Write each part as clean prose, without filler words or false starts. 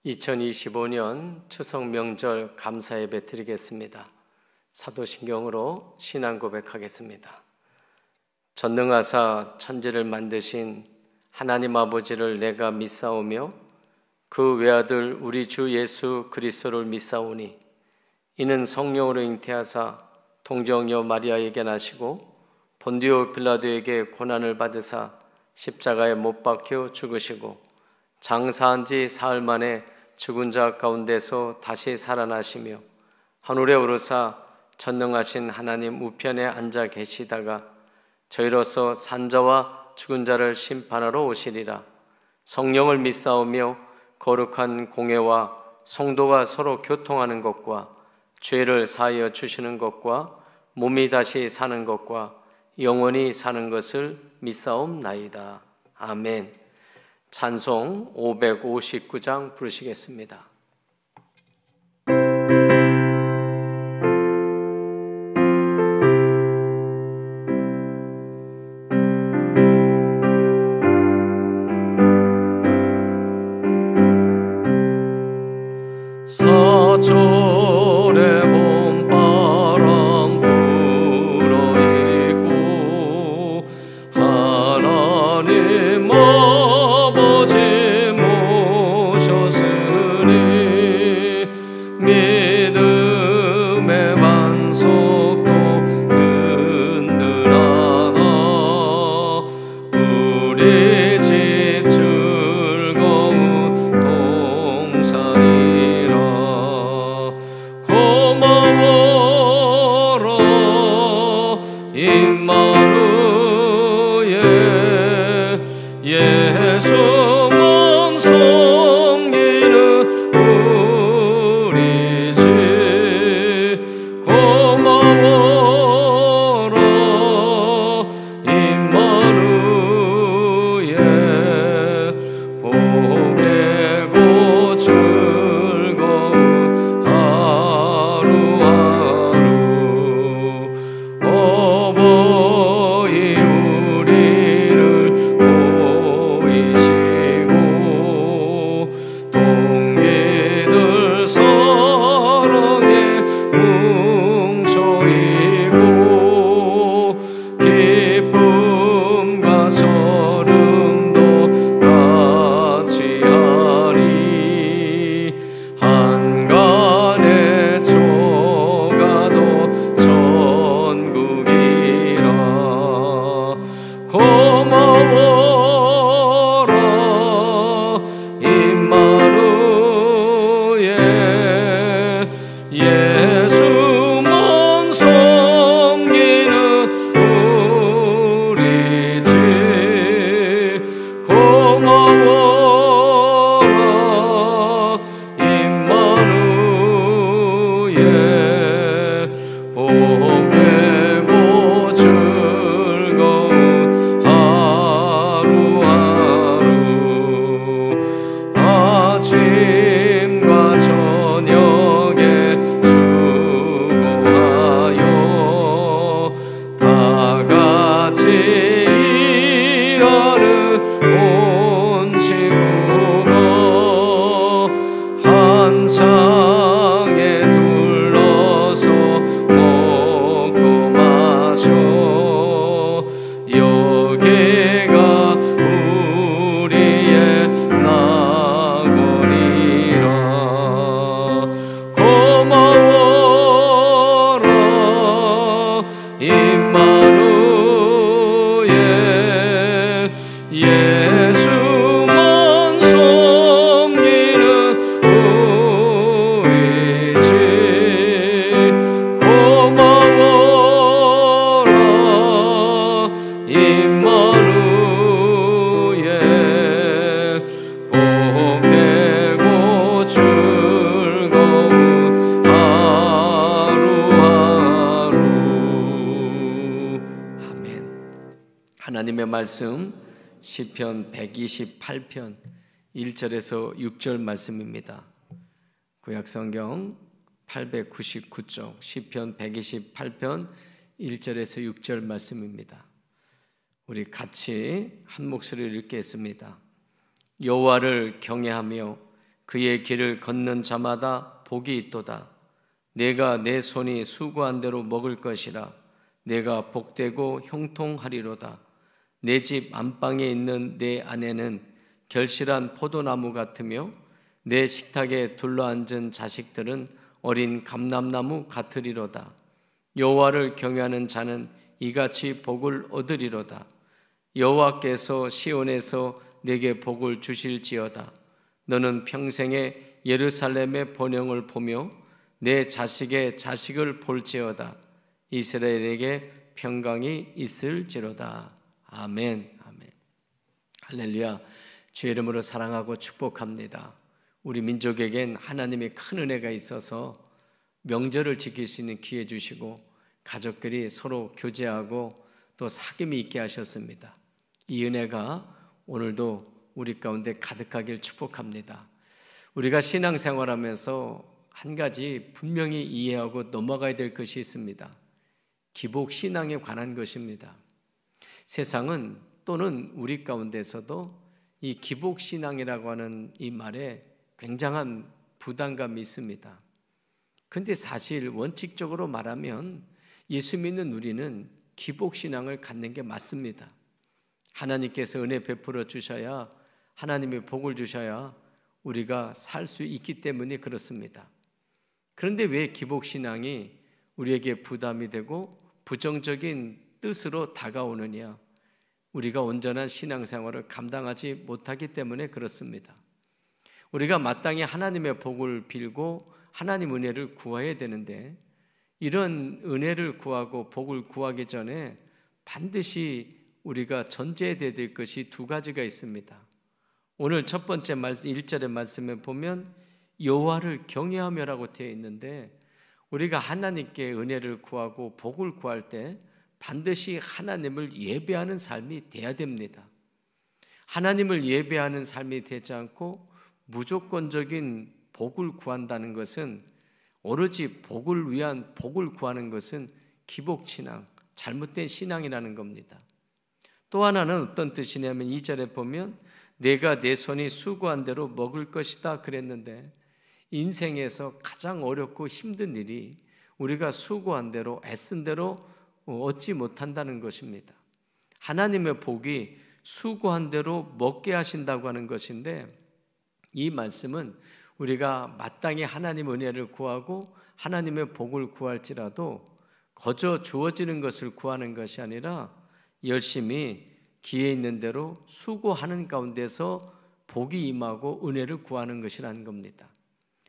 2025년 추석 명절 감사 예배 드리겠습니다. 사도신경으로 신앙 고백하겠습니다. 전능하사 천지를 만드신 하나님 아버지를 내가 믿사오며 그 외아들 우리 주 예수 그리스도를 믿사오니 이는 성령으로 잉태하사 동정녀 마리아에게 나시고 본디오 빌라도에게 고난을 받으사 십자가에 못 박혀 죽으시고 장사한 지 사흘 만에 죽은 자 가운데서 다시 살아나시며 하늘에 오르사 전능하신 하나님 우편에 앉아 계시다가 저희로서 산자와 죽은 자를 심판하러 오시리라. 성령을 믿사오며 거룩한 공회와 성도가 서로 교통하는 것과 죄를 사하여 주시는 것과 몸이 다시 사는 것과 영원히 사는 것을 믿사옵나이다. 아멘. 찬송 559장 부르시겠습니다. 사절의 봄바람 불어있고 하나님 아버지 모셨으니 믿음의 반석도 든든하다. 우리 집 즐거운 동산이라. 고마워라 임마누엘 예수만 섬기는 우리 집. 고마워라 임마누엘 복되고 즐거운 하루하루. 어버이 우리를 보이시고 동기들 사랑에 뭉쳐있고 기쁨과 설움도 같이 하리. 한간에 좁아도 천국이라. 고마워라 임마누엘 예수만 섬기는 우리 집. 고마워라 임마누엘 복되고 즐거운 하루하루. 아침과 저녁에 수고하여 다 같이 일하는 온 지구가 한 상에 둘러서 먹고 마셔. 여기가 우리의 낙원이라. 고마워라 임마누엘 예수만 섬기는 우리 집. 고마워라 임마누엘 복되고 즐거운 하루하루. 아멘. 하나님의 말씀 시편 128편 1절에서 6절 말씀입니다. 구약성경 899쪽 시편 128편 1절에서 6절 말씀입니다. 우리 같이 한 목소리로 읽겠습니다. 여호와를 경외하며 그의 길을 걷는 자마다 복이 있도다. 내가 내 손이 수고한 대로 먹을 것이라. 내가 복되고 형통하리로다. 내 집 안방에 있는 내 아내는 결실한 포도나무 같으며 내 식탁에 둘러앉은 자식들은 어린 감람나무 같으리로다. 여호와를 경외하는 자는 이같이 복을 얻으리로다. 여호와께서 시온에서 내게 복을 주실지어다. 너는 평생에 예루살렘의 번영을 보며 내 자식의 자식을 볼지어다. 이스라엘에게 평강이 있을지로다. 아멘. 아멘. 할렐루야. 주의 이름으로 사랑하고 축복합니다. 우리 민족에겐 하나님의 큰 은혜가 있어서 명절을 지킬 수 있는 기회 주시고 가족들이 서로 교제하고 또 사귐이 있게 하셨습니다. 이 은혜가 오늘도 우리 가운데 가득하길 축복합니다. 우리가 신앙생활하면서 한 가지 분명히 이해하고 넘어가야 될 것이 있습니다. 기복신앙에 관한 것입니다. 세상은 또는 우리 가운데서도 이 기복신앙이라고 하는 이 말에 굉장한 부담감이 있습니다. 그런데 사실 원칙적으로 말하면 예수 믿는 우리는 기복신앙을 갖는 게 맞습니다. 하나님께서 은혜 베풀어 주셔야, 하나님의 복을 주셔야 우리가 살 수 있기 때문에 그렇습니다. 그런데 왜 기복신앙이 우리에게 부담이 되고 부정적인 뜻으로 다가오느냐? 우리가 온전한 신앙생활을 감당하지 못하기 때문에 그렇습니다. 우리가 마땅히 하나님의 복을 빌고 하나님 은혜를 구해야 되는데, 이런 은혜를 구하고 복을 구하기 전에 반드시 우리가 전제해야 될 것이 두 가지가 있습니다. 오늘 첫 번째 말씀 1절의 말씀에 보면 여호와를 경외하며라고 되어 있는데, 우리가 하나님께 은혜를 구하고 복을 구할 때 반드시 하나님을 예배하는 삶이 돼야 됩니다. 하나님을 예배하는 삶이 되지 않고 무조건적인 복을 구한다는 것은, 오로지 복을 위한 복을 구하는 것은 기복신앙, 잘못된 신앙이라는 겁니다. 또 하나는 어떤 뜻이냐면 2절에 보면 내가 내 손이 수고한 대로 먹을 것이다 그랬는데, 인생에서 가장 어렵고 힘든 일이 우리가 수고한 대로 애쓴 대로 얻지 못한다는 것입니다. 하나님의 복이 수고한 대로 먹게 하신다고 하는 것인데, 이 말씀은 우리가 마땅히 하나님 은혜를 구하고 하나님의 복을 구할지라도 거저 주어지는 것을 구하는 것이 아니라 열심히 기회 있는 대로 수고하는 가운데서 복이 임하고 은혜를 구하는 것이라는 겁니다.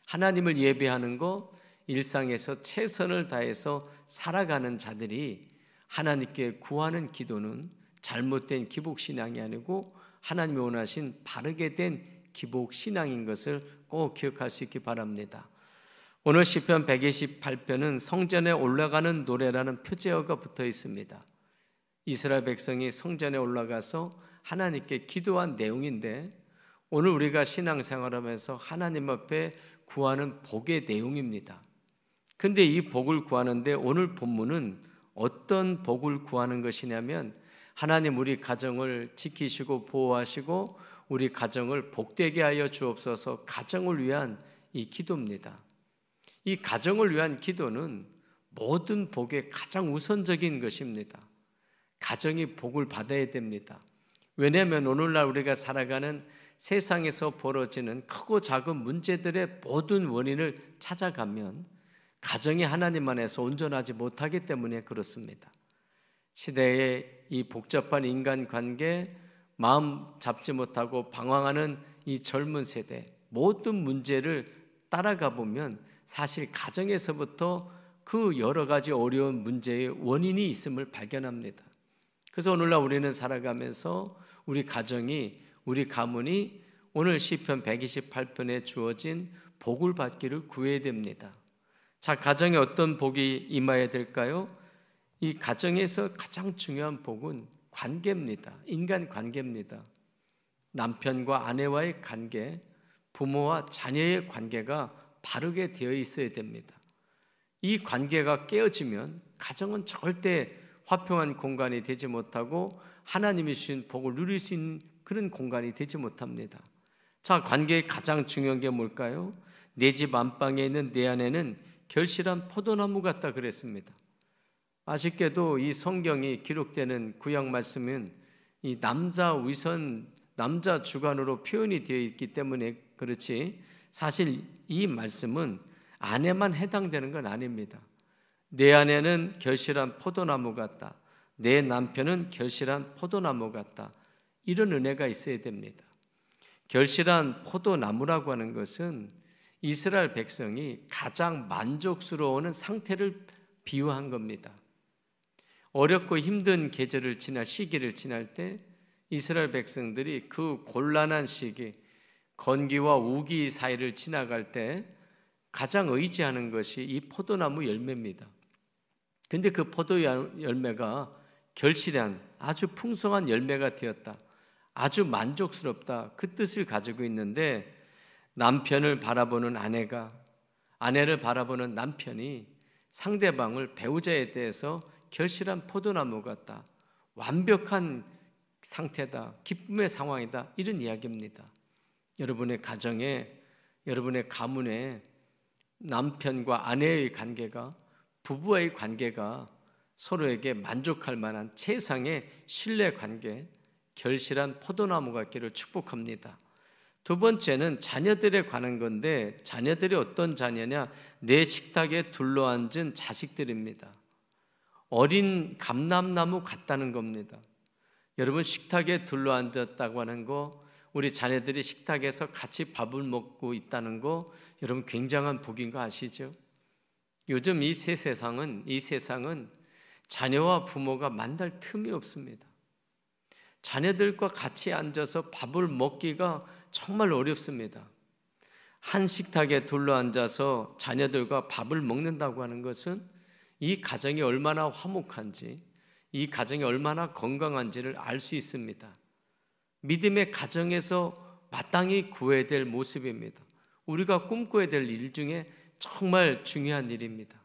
하나님을 예배하는 것, 일상에서 최선을 다해서 살아가는 자들이 하나님께 구하는 기도는 잘못된 기복신앙이 아니고 하나님이 원하신 바르게 된 기복신앙인 것을 꼭 기억할 수 있기 바랍니다. 오늘 시편 128편은 성전에 올라가는 노래라는 표제어가 붙어 있습니다. 이스라엘 백성이 성전에 올라가서 하나님께 기도한 내용인데, 오늘 우리가 신앙생활하면서 하나님 앞에 구하는 복의 내용입니다. 근데 이 복을 구하는데 오늘 본문은 어떤 복을 구하는 것이냐면, 하나님 우리 가정을 지키시고 보호하시고 우리 가정을 복되게 하여 주옵소서, 가정을 위한 이 기도입니다. 이 가정을 위한 기도는 모든 복의 가장 우선적인 것입니다. 가정이 복을 받아야 됩니다. 왜냐하면 오늘날 우리가 살아가는 세상에서 벌어지는 크고 작은 문제들의 모든 원인을 찾아가면 가정이 하나님 안에서 온전하지 못하기 때문에 그렇습니다. 시대의 이 복잡한 인간관계, 마음 잡지 못하고 방황하는 이 젊은 세대, 모든 문제를 따라가 보면 사실 가정에서부터 그 여러 가지 어려운 문제의 원인이 있음을 발견합니다. 그래서 오늘날 우리는 살아가면서 우리 가정이, 우리 가문이 오늘 시편 128편에 주어진 복을 받기를 구해야 됩니다. 자, 가정에 어떤 복이 임해야 될까요? 이 가정에서 가장 중요한 복은 관계입니다. 인간 관계입니다. 남편과 아내와의 관계, 부모와 자녀의 관계가 바르게 되어 있어야 됩니다. 이 관계가 깨어지면 가정은 절대 화평한 공간이 되지 못하고 하나님이 주신 복을 누릴 수 있는 그런 공간이 되지 못합니다. 자, 관계의 가장 중요한 게 뭘까요? 내 집 안방에 있는 내 안에는 결실한 포도나무 같다 그랬습니다. 아쉽게도 이 성경이 기록되는 구약 말씀은 이 남자 위선, 남자 주관으로 표현이 되어 있기 때문에 그렇지, 사실 이 말씀은 아내만 해당되는 건 아닙니다. 내 아내는 결실한 포도나무 같다, 내 남편은 결실한 포도나무 같다, 이런 은혜가 있어야 됩니다. 결실한 포도나무라고 하는 것은 이스라엘 백성이 가장 만족스러워하는 상태를 비유한 겁니다. 어렵고 힘든 계절을 지날 시기를 지날 때 이스라엘 백성들이 그 곤란한 시기, 건기와 우기 사이를 지나갈 때 가장 의지하는 것이 이 포도나무 열매입니다. 근데 그 포도 열매가 결실한 아주 풍성한 열매가 되었다, 아주 만족스럽다, 그 뜻을 가지고 있는데, 남편을 바라보는 아내가, 아내를 바라보는 남편이 상대방을, 배우자에 대해서 결실한 포도나무 같다, 완벽한 상태다, 기쁨의 상황이다, 이런 이야기입니다. 여러분의 가정에, 여러분의 가문에 남편과 아내의 관계가, 부부와의 관계가 서로에게 만족할 만한 최상의 신뢰 관계, 결실한 포도나무 같기를 축복합니다. 두 번째는 자녀들에 관한 건데, 자녀들이 어떤 자녀냐? 내 식탁에 둘러앉은 자식들입니다. 어린 감람나무 같다는 겁니다. 여러분, 식탁에 둘러앉았다고 하는 거, 우리 자녀들이 식탁에서 같이 밥을 먹고 있다는 거, 여러분 굉장한 복인 거 아시죠? 요즘 이 세상은 자녀와 부모가 만날 틈이 없습니다. 자녀들과 같이 앉아서 밥을 먹기가 정말 어렵습니다. 한 식탁에 둘러앉아서 자녀들과 밥을 먹는다고 하는 것은 이 가정이 얼마나 화목한지, 이 가정이 얼마나 건강한지를 알 수 있습니다. 믿음의 가정에서 마땅히 구해야 될 모습입니다. 우리가 꿈꿔야 될 일 중에 정말 중요한 일입니다.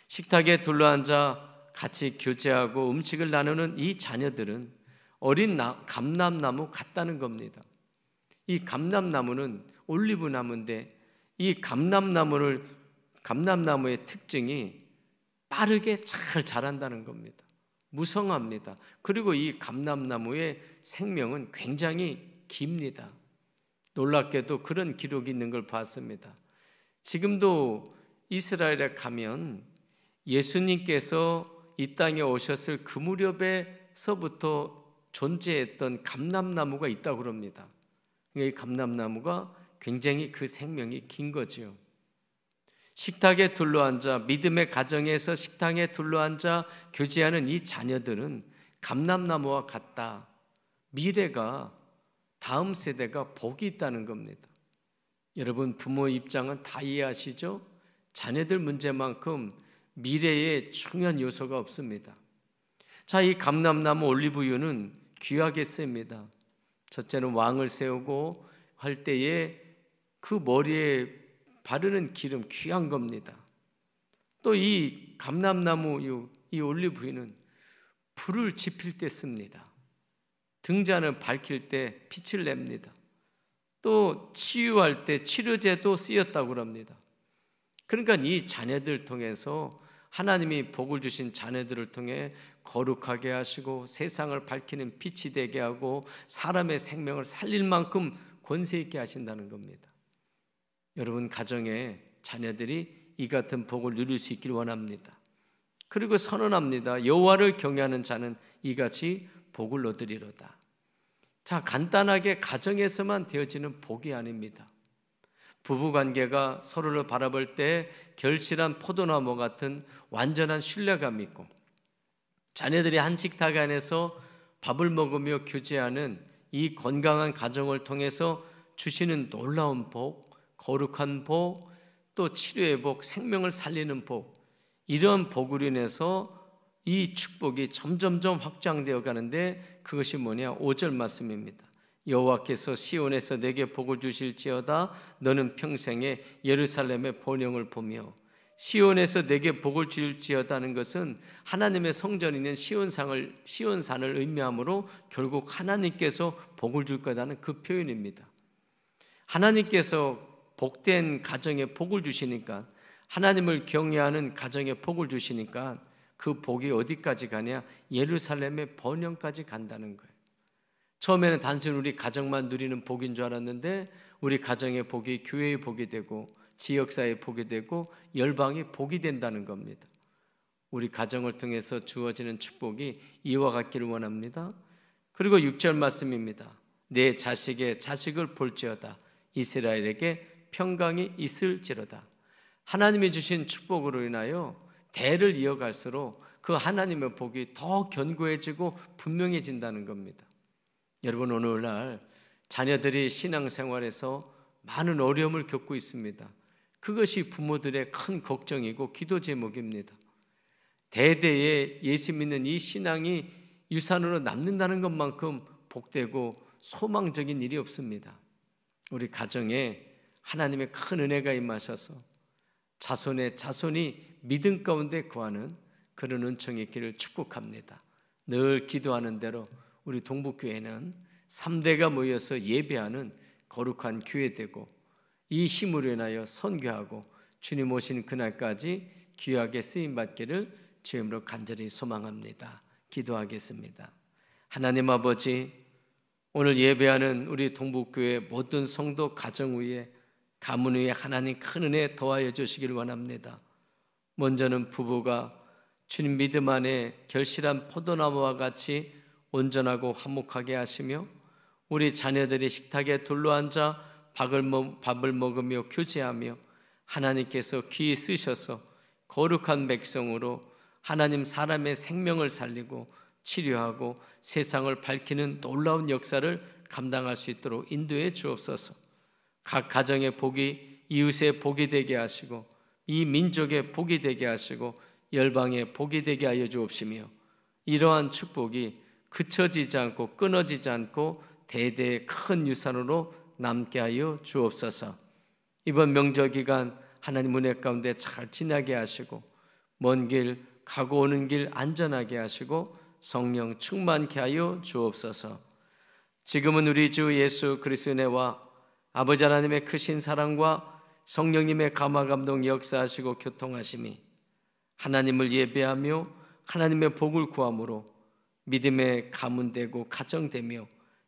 식탁에 둘러앉아 같이 교제하고 음식을 나누는 이 자녀들은 어린 감람나무 같다는 겁니다. 이 감람나무는 올리브나무인데, 이 감람나무의 특징이 빠르게 잘 자란다는 겁니다. 무성합니다. 그리고 이 감람나무의 생명은 굉장히 깁니다. 놀랍게도 그런 기록이 있는 걸 봤습니다. 지금도 이스라엘에 가면 예수님께서 이 땅에 오셨을 그 무렵에서부터 존재했던 감람나무가 있다고 합니다. 이 감람나무가 굉장히 그 생명이 긴 거죠. 식탁에 둘러앉아, 믿음의 가정에서 식탁에 둘러앉아 교제하는 이 자녀들은 감람나무와 같다. 미래가, 다음 세대가 복이 있다는 겁니다. 여러분, 부모의 입장은 다 이해하시죠? 자녀들 문제만큼 미래에 중요한 요소가 없습니다. 자, 이 감람나무 올리브유는 귀하게 씁니다. 첫째는 왕을 세우고 할 때에 그 머리에 바르는 기름, 귀한 겁니다. 또 이 감람나무, 이 올리브유는 불을 지필 때 씁니다. 등잔을 밝힐 때 빛을 냅니다. 또 치유할 때 치료제도 쓰였다고 합니다. 그러니까 이 자녀들 통해서, 하나님이 복을 주신 자녀들을 통해 거룩하게 하시고 세상을 밝히는 빛이 되게 하고 사람의 생명을 살릴 만큼 권세 있게 하신다는 겁니다. 여러분 가정에 자녀들이 이 같은 복을 누릴 수 있기를 원합니다. 그리고 선언합니다. 여호와를 경외하는 자는 이같이 복을 얻으리로다. 자, 간단하게 가정에서만 되어지는 복이 아닙니다. 부부관계가 서로를 바라볼 때 결실한 포도나무 같은 완전한 신뢰감이 있고, 자녀들이 한 식탁 안에서 밥을 먹으며 교제하는 이 건강한 가정을 통해서 주시는 놀라운 복, 거룩한 복, 또 치료의 복, 생명을 살리는 복, 이런 복으로 인해서 이 축복이 점점점 확장되어 가는데, 그것이 뭐냐? 5절 말씀입니다. 여호와께서 시온에서 내게 복을 주실지어다. 너는 평생에 예루살렘의 번영을 보며. 시온에서 내게 복을 주실지어다는 것은 하나님의 성전이 있는 시온산을 의미하므로 결국 하나님께서 복을 줄 거다는 그 표현입니다. 하나님께서 복된 가정에 복을 주시니까, 하나님을 경외하는 가정에 복을 주시니까 그 복이 어디까지 가냐? 예루살렘의 번영까지 간다는 거예요. 처음에는 단순히 우리 가정만 누리는 복인 줄 알았는데 우리 가정의 복이 교회의 복이 되고 지역사회의 복이 되고 열방의 복이 된다는 겁니다. 우리 가정을 통해서 주어지는 축복이 이와 같기를 원합니다. 그리고 6절 말씀입니다. 내 자식의 자식을 볼지어다. 이스라엘에게 평강이 있을지로다. 하나님이 주신 축복으로 인하여 대를 이어갈수록 그 하나님의 복이 더 견고해지고 분명해진다는 겁니다. 여러분, 오늘날 자녀들이 신앙생활에서 많은 어려움을 겪고 있습니다. 그것이 부모들의 큰 걱정이고 기도 제목입니다. 대대에 예수 믿는 이 신앙이 유산으로 남는다는 것만큼 복되고 소망적인 일이 없습니다. 우리 가정에 하나님의 큰 은혜가 임하셔서 자손의 자손이 믿음 가운데 거하는 그런 은총이 있기를 축복합니다. 늘 기도하는 대로 우리 동북교회는 3대가 모여서 예배하는 거룩한 교회 되고 이 힘으로 인하여 선교하고 주님 오신 그날까지 귀하게 쓰임받기를 주님으로 간절히 소망합니다. 기도하겠습니다. 하나님 아버지, 오늘 예배하는 우리 동북교회 모든 성도 가정 위에 가문 위에 하나님 큰 은혜 더하여 주시길 원합니다. 먼저는 부부가 주님 믿음 안에 결실한 포도나무와 같이 온전하고 화목하게 하시며 우리 자녀들이 식탁에 둘러앉아 밥을 먹으며 교제하며 하나님께서 귀히 쓰셔서 거룩한 백성으로 하나님 사람의 생명을 살리고 치료하고 세상을 밝히는 놀라운 역사를 감당할 수 있도록 인도해 주옵소서. 각 가정의 복이 이웃의 복이 되게 하시고 이 민족의 복이 되게 하시고 열방의 복이 되게 하여 주옵시며 이러한 축복이 그쳐지지 않고 끊어지지 않고 대대의 큰 유산으로 남게 하여 주옵소서. 이번 명절 기간 하나님 은혜 가운데 잘 지나게 하시고 먼 길 가고 오는 길 안전하게 하시고 성령 충만케 하여 주옵소서. 지금은 우리 주 예수 그리스도의 은혜와 아버지 하나님의 크신 사랑과 성령님의 감화감동 역사하시고 교통하심이 하나님을 예배하며 하나님의 복을 구함으로 믿음의 가문되고 가정되며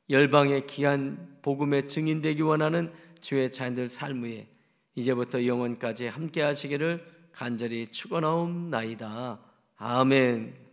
열방의 귀한 복음의 증인되기 원하는 주의 자녀들 삶 위에 이제부터 영원까지 함께 하시기를 간절히 축원하옵나이다. 아멘.